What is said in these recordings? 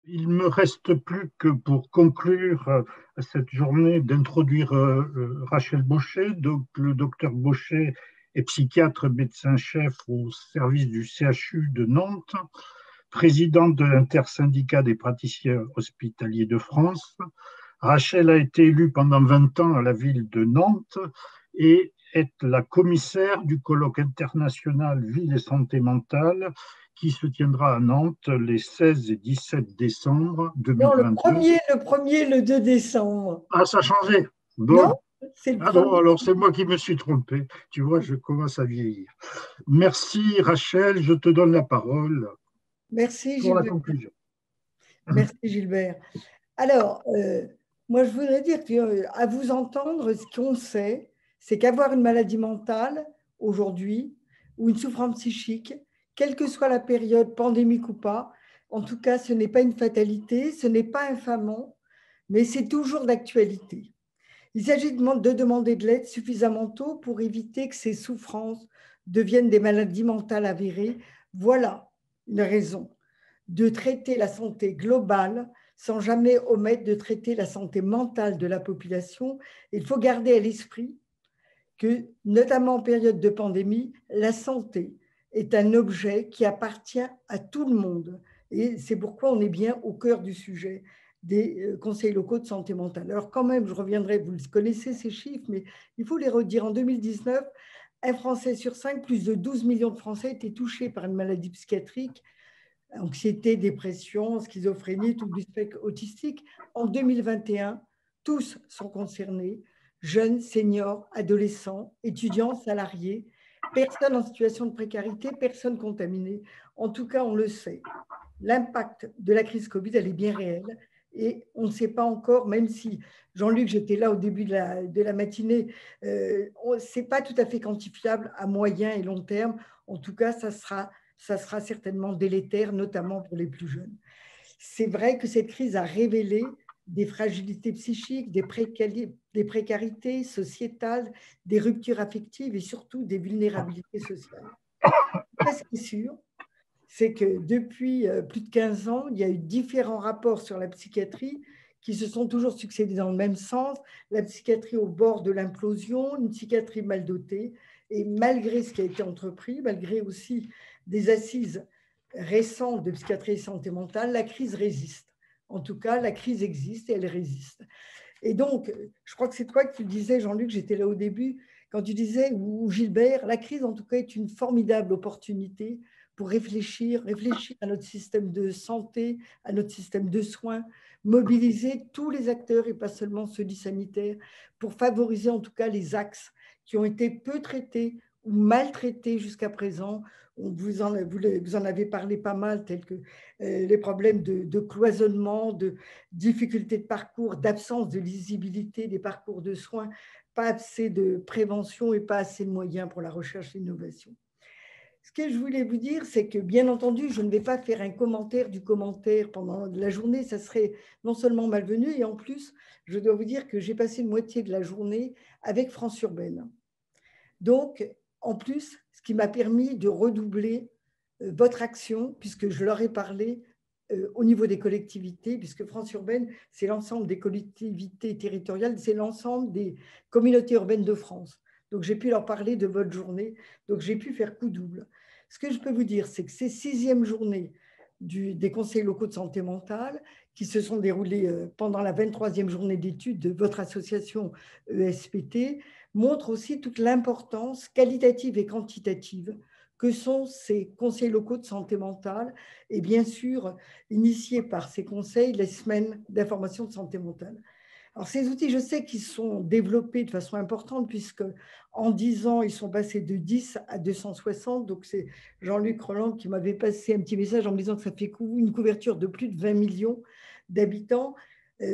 Il me reste plus que pour conclure cette journée d'introduire Rachel Bauchet. Donc, le docteur Bauchet est psychiatre médecin-chef au service du CHU de Nantes, présidente de l'intersyndicat des praticiens hospitaliers de France. Rachel a été élue pendant 20 ans à la ville de Nantes et est la commissaire du colloque international Ville et santé mentale qui se tiendra à Nantes les 16 et 17 décembre Non, 2022. le 2 décembre. Ah, ça a changé. Non, Bon. c'est le Ah bon, premier. alors c'est moi qui me suis trompé. Tu vois, je commence à vieillir. Merci Rachel, je te donne la parole Merci pour la Gilbert. conclusion. Merci Gilbert. Alors, moi je voudrais dire qu'à vous entendre, ce qu'on sait, c'est qu'avoir une maladie mentale aujourd'hui ou une souffrance psychique, quelle que soit la période, pandémique ou pas, en tout cas, ce n'est pas une fatalité, ce n'est pas infamant, mais c'est toujours d'actualité. Il s'agit de demander de l'aide suffisamment tôt pour éviter que ces souffrances deviennent des maladies mentales avérées. Voilà une raison de traiter la santé globale sans jamais omettre de traiter la santé mentale de la population. Il faut garder à l'esprit que, notamment en période de pandémie, la santé est un objet qui appartient à tout le monde. Et c'est pourquoi on est bien au cœur du sujet des conseils locaux de santé mentale. Alors quand même, je reviendrai, vous connaissez ces chiffres, mais il faut les redire. En 2019, un Français sur 5, plus de 12 millions de Français étaient touchés par une maladie psychiatrique, anxiété, dépression, schizophrénie, tout du spectre autistique. En 2021, tous sont concernés, jeunes, seniors, adolescents, étudiants, salariés, personnes en situation de précarité, personnes contaminées. En tout cas, on le sait, l'impact de la crise Covid, elle est bien réelle. Et on ne sait pas encore, même si, Jean-Luc, j'étais là au début de la matinée, ce n'est pas tout à fait quantifiable à moyen et long terme. En tout cas, ça sera certainement délétère, notamment pour les plus jeunes. C'est vrai que cette crise a révélé des fragilités psychiques, des précarités sociétales, des ruptures affectives et surtout des vulnérabilités sociales. Ce qui est sûr, c'est que depuis plus de 15 ans, il y a eu différents rapports sur la psychiatrie qui se sont toujours succédés dans le même sens. La psychiatrie au bord de l'implosion, une psychiatrie mal dotée. Et malgré ce qui a été entrepris, malgré aussi des assises récentes de psychiatrie et santé mentale, la crise résiste. En tout cas, la crise existe et elle résiste. Et donc, je crois que c'est toi que tu disais, Jean-Luc, j'étais là au début, quand tu disais, ou Gilbert, la crise en tout cas est une formidable opportunité pour réfléchir à notre système de santé, à notre système de soins, mobiliser tous les acteurs et pas seulement ceux du sanitaire pour favoriser en tout cas les axes qui ont été peu traités ou mal traités jusqu'à présent. Vous en avez parlé pas mal, tels que les problèmes de cloisonnement, de difficultés de parcours, d'absence de lisibilité des parcours de soins, pas assez de prévention et pas assez de moyens pour la recherche et l'innovation. Ce que je voulais vous dire, c'est que, bien entendu, je ne vais pas faire un commentaire du commentaire pendant la journée. Ça serait non seulement malvenu, et en plus, je dois vous dire que j'ai passé une moitié de la journée avec France Urbaine. Donc, en plus, ce qui m'a permis de redoubler votre action, puisque je leur ai parlé au niveau des collectivités, puisque France Urbaine, c'est l'ensemble des collectivités territoriales, c'est l'ensemble des communautés urbaines de France. Donc, j'ai pu leur parler de votre journée. Donc, j'ai pu faire coup double. Ce que je peux vous dire, c'est que ces 6e journées des conseils locaux de santé mentale qui se sont déroulées pendant la 23e journée d'études de votre association ESPT montrent aussi toute l'importance qualitative et quantitative que sont ces conseils locaux de santé mentale et bien sûr, initiés par ces conseils, les semaines d'information de santé mentale. Alors, ces outils, je sais qu'ils sont développés de façon importante puisque en 10 ans, ils sont passés de 10 à 260. Donc, c'est Jean-Luc Roland qui m'avait passé un petit message en me disant que ça fait une couverture de plus de 20 millions d'habitants.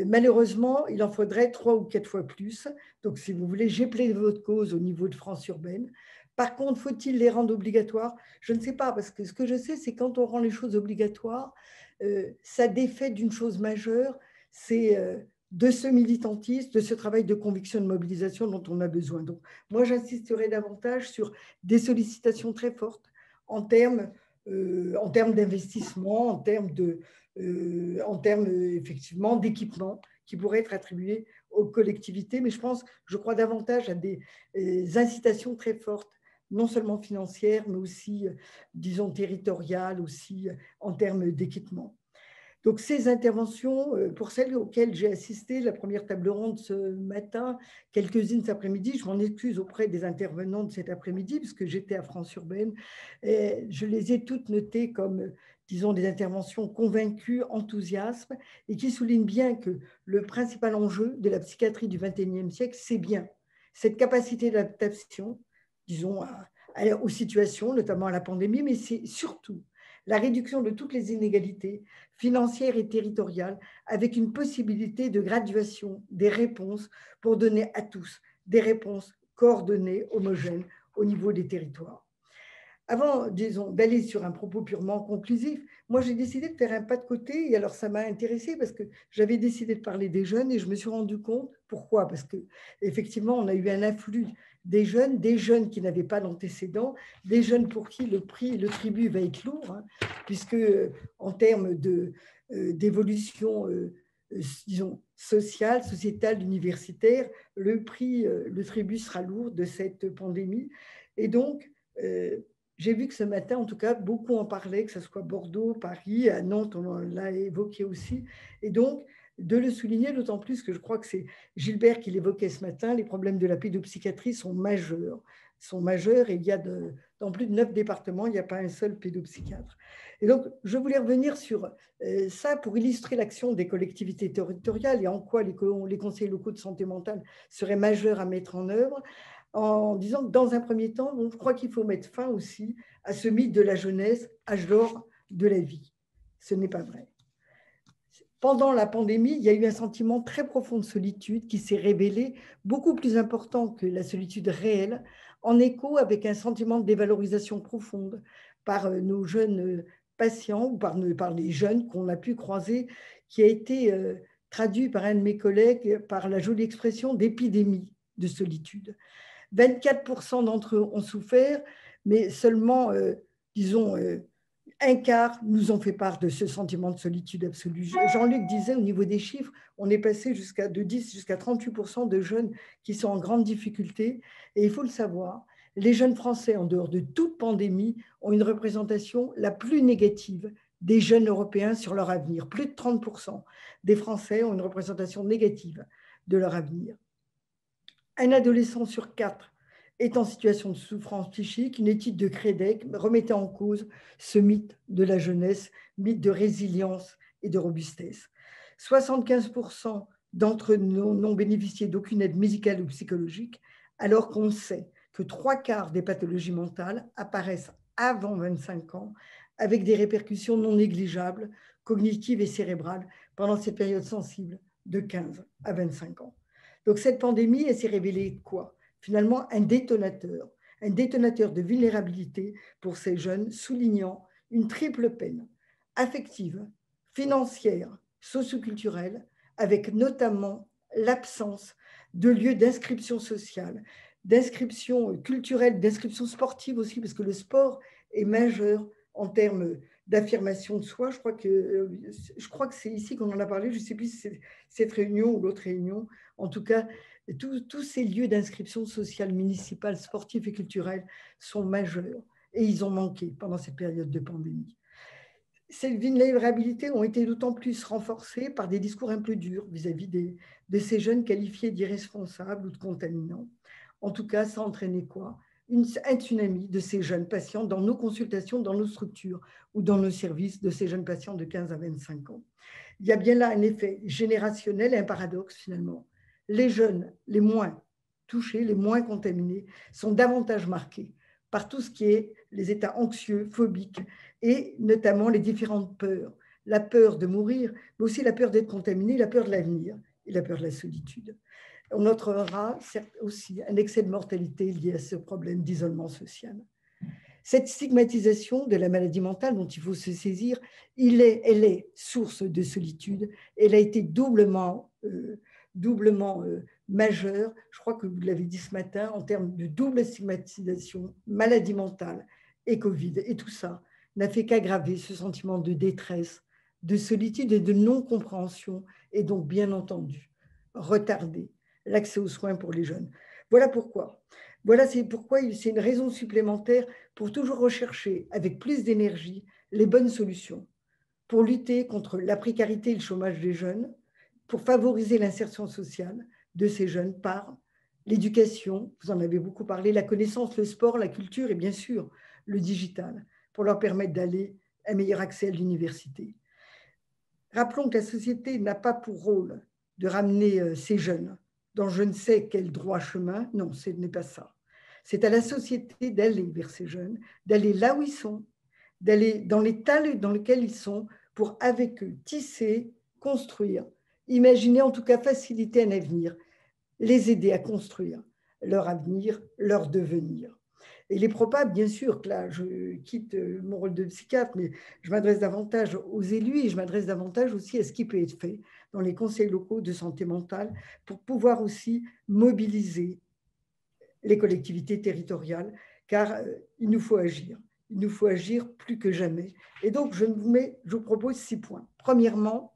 Malheureusement, il en faudrait 3 ou 4 fois plus. Donc, si vous voulez, j'ai plaidé votre cause au niveau de France Urbaine. Par contre, faut-il les rendre obligatoires? Je ne sais pas, parce que ce que je sais, c'est quand on rend les choses obligatoires, ça défait d'une chose majeure, c'est de ce militantisme, de ce travail de conviction, de mobilisation dont on a besoin. Donc, moi, j'insisterai davantage sur des sollicitations très fortes en termes en termes d'investissement, en termes effectivement d'équipement qui pourraient être attribués aux collectivités. Mais je crois davantage à des incitations très fortes, non seulement financières, mais aussi, disons, territoriales, aussi en termes d'équipement. Donc, ces interventions, pour celles auxquelles j'ai assisté, la première table ronde ce matin, quelques-unes cet après-midi, je m'en excuse auprès des intervenants de cet après-midi, parce que j'étais à France Urbaine, et je les ai toutes notées comme, disons, des interventions convaincues, enthousiasme, et qui soulignent bien que le principal enjeu de la psychiatrie du XXIe siècle, c'est bien cette capacité d'adaptation, disons, aux situations, notamment à la pandémie, mais c'est surtout la réduction de toutes les inégalités financières et territoriales, avec une possibilité de graduation des réponses pour donner à tous des réponses coordonnées, homogènes au niveau des territoires. Avant, disons, d'aller sur un propos purement conclusif, moi, j'ai décidé de faire un pas de côté. Et alors, ça m'a intéressée parce que j'avais décidé de parler des jeunes et je me suis rendu compte. Pourquoi? Parce qu'effectivement, on a eu un afflux des jeunes qui n'avaient pas d'antécédents, des jeunes pour qui le tribut va être lourd, hein, puisque en termes d'évolution, disons, sociale, sociétale, universitaire, le tribut sera lourd de cette pandémie. Et donc, j'ai vu que ce matin, en tout cas, beaucoup en parlaient, que ce soit Bordeaux, Paris, à Nantes, on l'a évoqué aussi. Et donc, de le souligner, d'autant plus que je crois que c'est Gilbert qui l'évoquait ce matin, les problèmes de la pédopsychiatrie sont majeurs. Et il y a dans plus de 9 départements, il n'y a pas un seul pédopsychiatre. Et donc, je voulais revenir sur ça pour illustrer l'action des collectivités territoriales et en quoi les conseils locaux de santé mentale seraient majeurs à mettre en œuvre, en disant que dans un premier temps, je crois qu'il faut mettre fin aussi à ce mythe de la jeunesse, âge d'or de la vie. Ce n'est pas vrai. Pendant la pandémie, il y a eu un sentiment très profond de solitude qui s'est révélé beaucoup plus important que la solitude réelle, en écho avec un sentiment de dévalorisation profonde par nos jeunes patients ou par les jeunes qu'on a pu croiser, qui a été traduit par un de mes collègues par la jolie expression d'épidémie de solitude. 24% d'entre eux ont souffert, mais seulement, disons, un quart nous ont fait part de ce sentiment de solitude absolue. Jean-Luc disait, au niveau des chiffres, on est passé de 10 jusqu'à 38% de jeunes qui sont en grande difficulté. Et il faut le savoir, les jeunes Français, en dehors de toute pandémie, ont une représentation la plus négative des jeunes Européens sur leur avenir. Plus de 30% des Français ont une représentation négative de leur avenir. Un adolescent sur 4 est en situation de souffrance psychique. Une étude de Crédec remettait en cause ce mythe de la jeunesse, mythe de résilience et de robustesse. 75% d'entre eux n'ont bénéficié d'aucune aide médicale ou psychologique, alors qu'on sait que 3/4 des pathologies mentales apparaissent avant 25 ans, avec des répercussions non négligeables, cognitives et cérébrales, pendant cette période sensible de 15 à 25 ans. Donc cette pandémie, elle s'est révélée quoi? Finalement, un détonateur de vulnérabilité pour ces jeunes, soulignant une triple peine affective, financière, socioculturelle, avec notamment l'absence de lieux d'inscription sociale, d'inscription culturelle, d'inscription sportive aussi, parce que le sport est majeur en termes d'affirmation de soi. Je crois que c'est ici qu'on en a parlé, je ne sais plus si c'est cette réunion ou l'autre réunion. En tout cas, tous ces lieux d'inscription sociale, municipale, sportive et culturelle sont majeurs et ils ont manqué pendant cette période de pandémie. Ces vulnérabilités ont été d'autant plus renforcées par des discours un peu durs vis-à-vis de ces jeunes qualifiés d'irresponsables ou de contaminants. En tout cas, ça a entraîné quoi? Un tsunami de ces jeunes patients dans nos consultations, dans nos structures ou dans nos services de ces jeunes patients de 15 à 25 ans. Il y a bien là un effet générationnel et un paradoxe finalement. Les jeunes les moins touchés, les moins contaminés, sont davantage marqués par tout ce qui est les états anxieux, phobiques, et notamment les différentes peurs. La peur de mourir, mais aussi la peur d'être contaminé, la peur de l'avenir et la peur de la solitude. On notera aussi un excès de mortalité lié à ce problème d'isolement social. Cette stigmatisation de la maladie mentale dont il faut se saisir, elle est source de solitude. Elle a été doublement majeure, je crois que vous l'avez dit ce matin, en termes de double stigmatisation, maladie mentale et Covid. Et tout ça n'a fait qu'aggraver ce sentiment de détresse, de solitude et de non-compréhension, et donc bien entendu retarder l'accès aux soins pour les jeunes. Voilà pourquoi. Voilà, c'est pourquoi c'est une raison supplémentaire pour toujours rechercher avec plus d'énergie les bonnes solutions pour lutter contre la précarité et le chômage des jeunes, pour favoriser l'insertion sociale de ces jeunes par l'éducation, vous en avez beaucoup parlé, la connaissance, le sport, la culture et bien sûr le digital, pour leur permettre d'aller un meilleur accès à l'université. Rappelons que la société n'a pas pour rôle de ramener ces jeunes dans je ne sais quel droit chemin. Non, ce n'est pas ça. C'est à la société d'aller vers ces jeunes, d'aller là où ils sont, d'aller dans l'état dans lequel ils sont pour, avec eux, tisser, construire, imaginer, en tout cas faciliter un avenir, les aider à construire leur avenir, leur devenir. Et il est probable, bien sûr, que là, je quitte mon rôle de psychiatre, mais je m'adresse davantage aux élus et je m'adresse davantage aussi à ce qui peut être fait dans les conseils locaux de santé mentale pour pouvoir aussi mobiliser les collectivités territoriales, car il nous faut agir. Il nous faut agir plus que jamais. Et donc, je vous propose 6 points. Premièrement,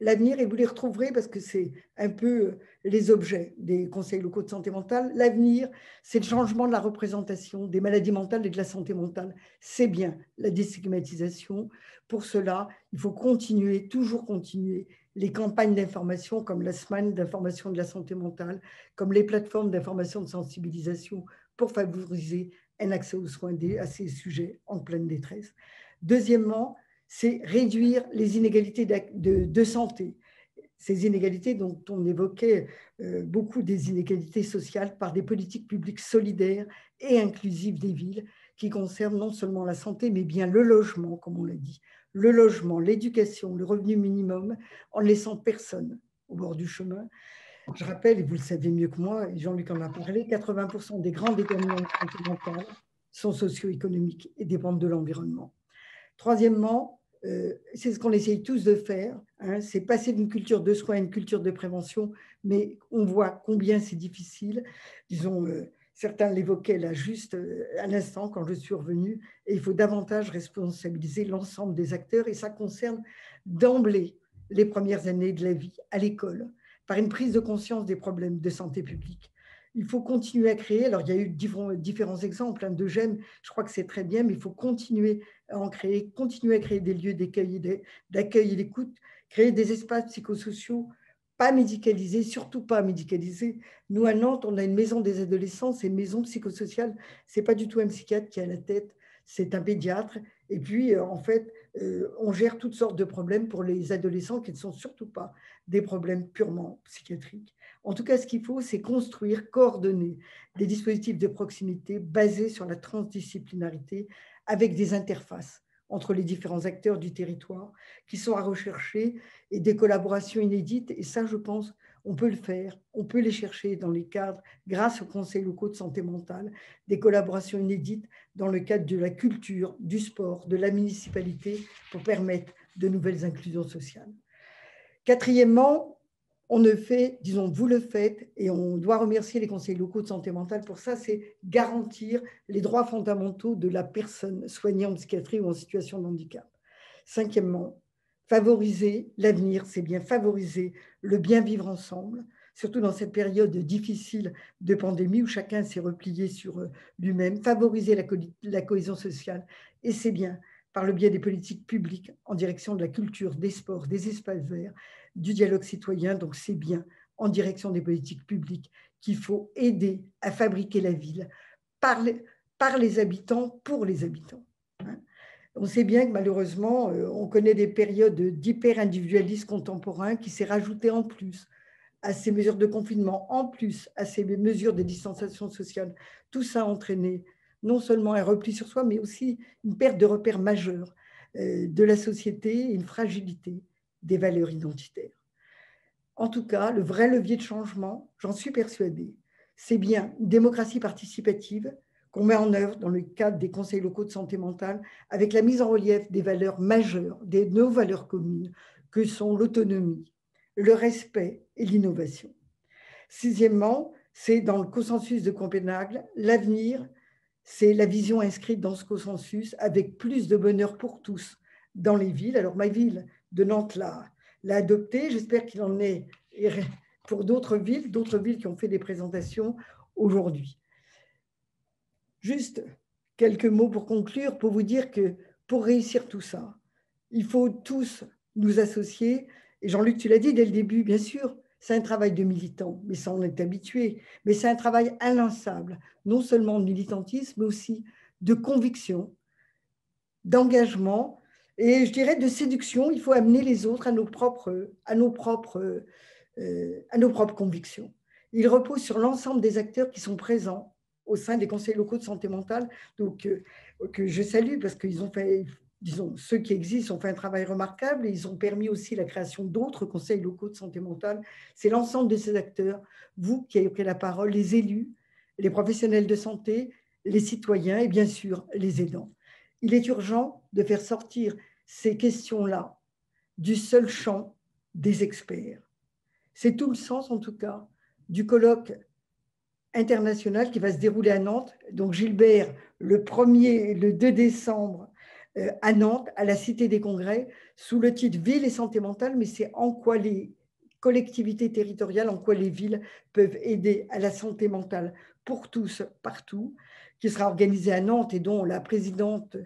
l'avenir, et vous les retrouverez parce que c'est un peu les objets des conseils locaux de santé mentale. L'avenir, c'est le changement de la représentation des maladies mentales et de la santé mentale. C'est bien la déstigmatisation. Pour cela, il faut continuer, toujours continuer les campagnes d'information comme la semaine d'information de la santé mentale, comme les plateformes d'information de sensibilisation pour favoriser un accès aux soins à ces sujets en pleine détresse. Deuxièmement, c'est réduire les inégalités de santé. Ces inégalités dont on évoquait beaucoup des inégalités sociales par des politiques publiques solidaires et inclusives des villes qui concernent non seulement la santé, mais bien le logement, comme on l'a dit. Le logement, l'éducation, le revenu minimum, en laissant personne au bord du chemin. Je rappelle, et vous le savez mieux que moi, et Jean-Luc en a parlé, 80% des grands déterminants de santé mentale sont socio-économiques et dépendent de l'environnement. Troisièmement, c'est ce qu'on essaye tous de faire, hein, c'est passer d'une culture de soins à une culture de prévention, mais on voit combien c'est difficile. Disons, certains l'évoquaient là juste à l'instant quand je suis revenue, et il faut davantage responsabiliser l'ensemble des acteurs, et ça concerne d'emblée les premières années de la vie à l'école, par une prise de conscience des problèmes de santé publique. Il faut continuer à créer, alors il y a eu différents exemples hein, de GEM, je crois que c'est très bien, mais il faut continuer à en créer, continuer à créer des lieux d'accueil et d'écoute, créer des espaces psychosociaux pas médicalisés, surtout pas médicalisés. Nous, à Nantes, on a une maison des adolescents, c'est une maison psychosociale, c'est pas du tout un psychiatre qui est à la tête, c'est un pédiatre. Et puis, en fait, on gère toutes sortes de problèmes pour les adolescents qui ne sont surtout pas des problèmes purement psychiatriques. En tout cas, ce qu'il faut, c'est construire, coordonner des dispositifs de proximité basés sur la transdisciplinarité avec des interfaces entre les différents acteurs du territoire qui sont à rechercher et des collaborations inédites. Et ça, je pense, on peut le faire, on peut les chercher dans les cadres, grâce aux conseils locaux de santé mentale, des collaborations inédites dans le cadre de la culture, du sport, de la municipalité pour permettre de nouvelles inclusions sociales. Quatrièmement, on ne fait, disons, vous le faites, et on doit remercier les conseils locaux de santé mentale pour ça, c'est garantir les droits fondamentaux de la personne soignée en psychiatrie ou en situation de handicap. Cinquièmement, favoriser l'avenir, c'est bien favoriser le bien vivre ensemble, surtout dans cette période difficile de pandémie où chacun s'est replié sur lui-même, favoriser la cohésion sociale, et c'est bien par le biais des politiques publiques en direction de la culture, des sports, des espaces verts, du dialogue citoyen. Donc, c'est bien en direction des politiques publiques qu'il faut aider à fabriquer la ville par les habitants, pour les habitants. On sait bien que malheureusement, on connaît des périodes d'hyper-individualisme contemporain qui s'est rajouté en plus à ces mesures de confinement, en plus à ces mesures de distanciation sociale. Tout ça a entraîné non seulement un repli sur soi, mais aussi une perte de repères majeurs de la société et une fragilité des valeurs identitaires. En tout cas, le vrai levier de changement, j'en suis persuadée, c'est bien une démocratie participative qu'on met en œuvre dans le cadre des conseils locaux de santé mentale avec la mise en relief des valeurs majeures, de nos valeurs communes, que sont l'autonomie, le respect et l'innovation. Sixièmement, c'est dans le consensus de Copenhague, l'avenir, c'est la vision inscrite dans ce consensus avec plus de bonheur pour tous dans les villes. Alors, ma ville de Nantes l'a adopté. J'espère qu'il en est pour d'autres villes qui ont fait des présentations aujourd'hui. Juste quelques mots pour conclure, pour vous dire que pour réussir tout ça, il faut tous nous associer. Et Jean-Luc, tu l'as dit dès le début, bien sûr, c'est un travail de militant, mais ça on est habitué. Mais c'est un travail inlassable, non seulement de militantisme, mais aussi de conviction, d'engagement et je dirais de séduction. Il faut amener les autres à nos propres convictions. Il repose sur l'ensemble des acteurs qui sont présents au sein des conseils locaux de santé mentale, donc que je salue parce qu'ils ont fait, disons, ceux qui existent ont fait un travail remarquable et ils ont permis aussi la création d'autres conseils locaux de santé mentale. C'est l'ensemble de ces acteurs, vous qui avez pris la parole, les élus, les professionnels de santé, les citoyens et bien sûr les aidants. Il est urgent de faire sortir ces questions-là du seul champ des experts. C'est tout le sens, en tout cas, du colloque international qui va se dérouler à Nantes. Donc, Gilbert, le 1er et le 2 décembre à Nantes, à la Cité des Congrès, sous le titre « Ville et santé mentale », mais c'est en quoi les collectivités territoriales, en quoi les villes peuvent aider à la santé mentale pour tous, partout, qui sera organisé à Nantes et dont la présidente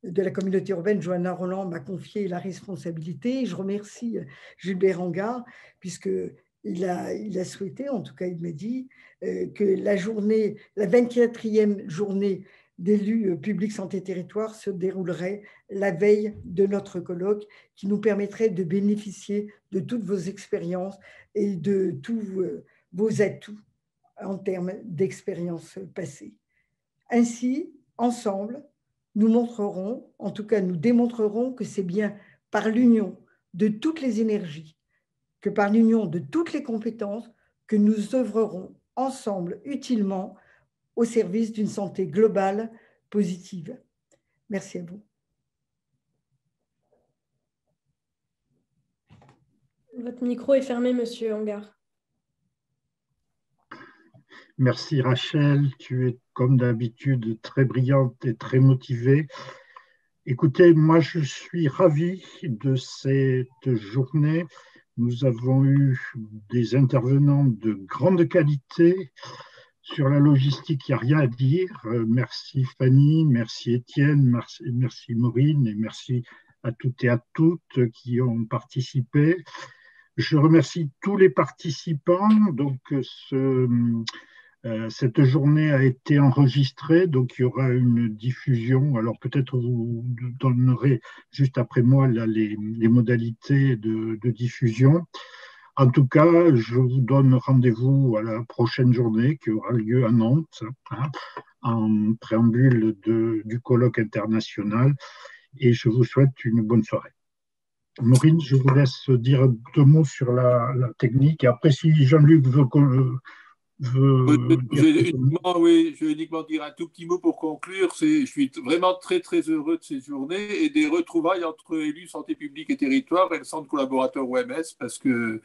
de la communauté urbaine, Johanna Roland, m'a confié la responsabilité. Je remercie Gilbert Angard, puisqu'il a souhaité, en tout cas il m'a dit, que la 24e journée d'élus publics santé territoire se déroulerait la veille de notre colloque, qui nous permettrait de bénéficier de toutes vos expériences et de tous vos atouts en termes d'expérience passée. Ainsi, ensemble, nous montrerons, en tout cas nous démontrerons que c'est bien par l'union de toutes les énergies, que par l'union de toutes les compétences, que nous œuvrerons ensemble utilement au service d'une santé globale positive. Merci à vous. Votre micro est fermé, Monsieur Angard. Merci Rachel, tu es comme d'habitude très brillante et très motivée. Écoutez, moi je suis ravi de cette journée. Nous avons eu des intervenants de grande qualité. Sur la logistique, il n'y a rien à dire. Merci Fanny, merci Étienne, merci Maureen et merci à toutes et à toutes qui ont participé. Je remercie tous les participants. Donc, cette journée a été enregistrée, donc il y aura une diffusion. Alors peut-être vous donnerez juste après moi là, les modalités de diffusion. En tout cas, je vous donne rendez-vous à la prochaine journée qui aura lieu à Nantes, en préambule du colloque international, et je vous souhaite une bonne soirée. Maureen, je vous laisse dire 2 mots sur la technique, et après si Jean-Luc veut je vais uniquement dire un tout petit mot pour conclure. Je suis vraiment très, très heureux de ces journées et des retrouvailles entre élus, santé publique et territoire et le centre collaborateur OMS parce que,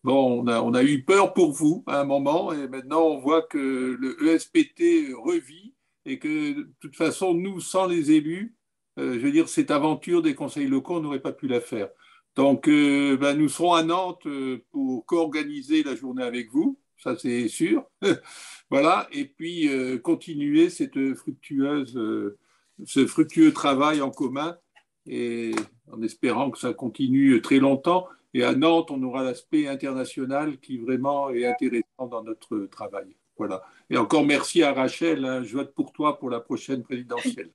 bon, on a eu peur pour vous à un moment et maintenant on voit que le ESPT revit et que de toute façon, nous, sans les élus, je veux dire, cette aventure des conseils locaux, on n'aurait pas pu la faire. Donc, nous serons à Nantes pour co-organiser la journée avec vous. Ça c'est sûr. Voilà, et puis continuer ce fructueux travail en commun, et en espérant que ça continue très longtemps. Et à Nantes, on aura l'aspect international qui vraiment est intéressant dans notre travail. Voilà. Et encore merci à Rachel, hein, je vote pour toi pour la prochaine présidentielle.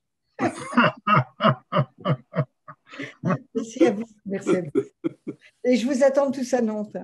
Merci à vous. Merci à vous. Et je vous attends tous à Nantes.